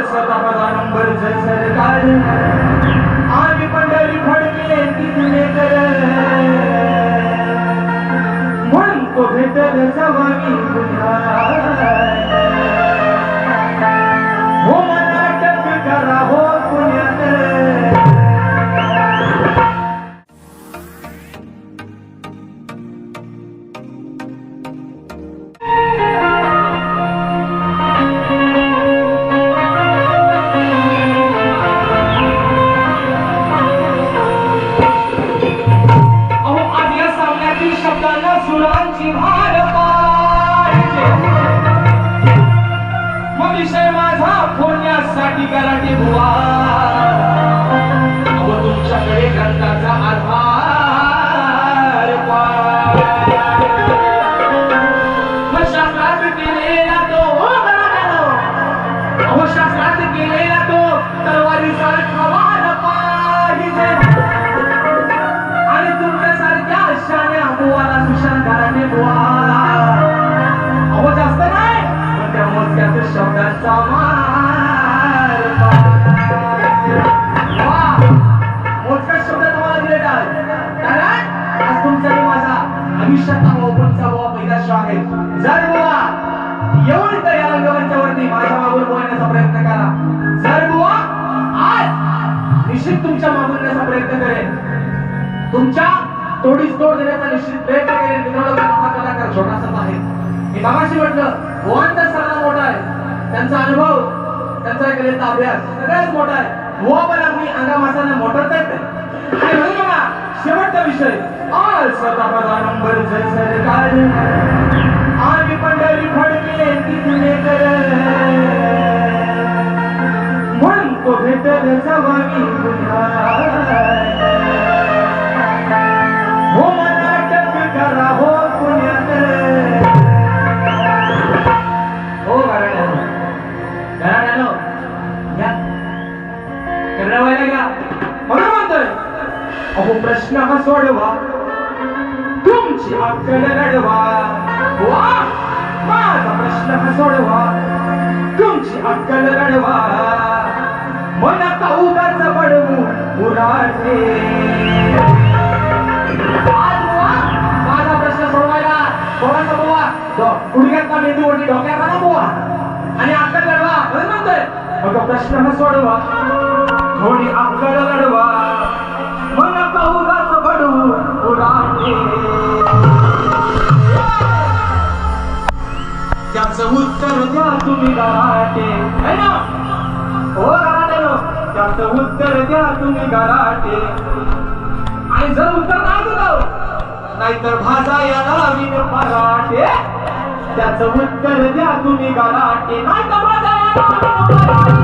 स्वतः नंबरच सरकार आम्ही पंढरी फडके तिथले कर म्हणून तो भेटल जवानी हो मला अटक करा हो पुण्यात सुरांची भार पाहिजे मग विषय माझा फोडण्यासाठी कराटे बुवा व तुमच्याकडे ग्रंथाचा आधार मग शास्त्रात केलेला तो शास्त्रात केलेला तो तलवारीसारखा वार पाहिजे आणि तुमच्यासारख्या शाण्या बुवाला सुशांत घराणे बुवाला अहो जास्त नाही पण त्या मोजक्यात शब्दांचा मार मोजक्या शब्द तुम्हाला दिले कारण आज तुमचा माझा आयुष्यातला ओपनचा बुवा पहिला शो आहे जर बुवा येऊन तर या रंगमंचा वरती माझ्या मागून बोलण्याचा प्रयत्न करा जर बुवा आज निश्चित तुमच्या मागून बोलण्याचा प्रयत्न करेल तुमच्या तोडीस तोड देण्याचा निश्चित प्रयत्न करेल मित्रांनो हा कलाकार छोटासाच आहे मी मागाशी म्हटलं भुवनचा सगळा मोठा आहे त्यांचा अनुभव त्यांचा कलेचा अभ्यास सगळ्यात मोठा आहे बुवा पण आपली अंगामासाने मोठंच आहे आणि म्हणून बघा शेवटचा विषय आज स्वतः नंबर सरकार आम्ही पंढरी फडके तिथले कर म्हणून तो भेटल जवानी हो मला अटक करा हो पुण्यात हो घराण्यानो या करवायला घ्या म्हणून म्हणतोय अहो प्रश्न हा सोडवा तुमची अक्कल लढवा वा माझा प्रश्न हा सोडवा तुमची अक्कल लढवा मन काऊदाच पडवू उराटे माझा प्रश्न सोडवायला कोणाचा बुवा गुडघ्यातला मेंदू ओढली डोक्याचा ना बुवा आणि अक्कल लढवा म्हणून म्हणतोय मग प्रश्न हा सोडवा थोडी अक्कल लढवा मन काऊदाच पडवू उराटे त्याचं उत्तर द्या तुम्ही गराटे है ना हो गराटे त्याचं उत्तर द्या तुम्ही गराटे आणि जर उत्तर नाही दिलं नाहीतर भाजा या लावीन पराठे त्याचं उत्तर द्या तुम्ही गराटे नाहीतर भाजा या लावीन पराठे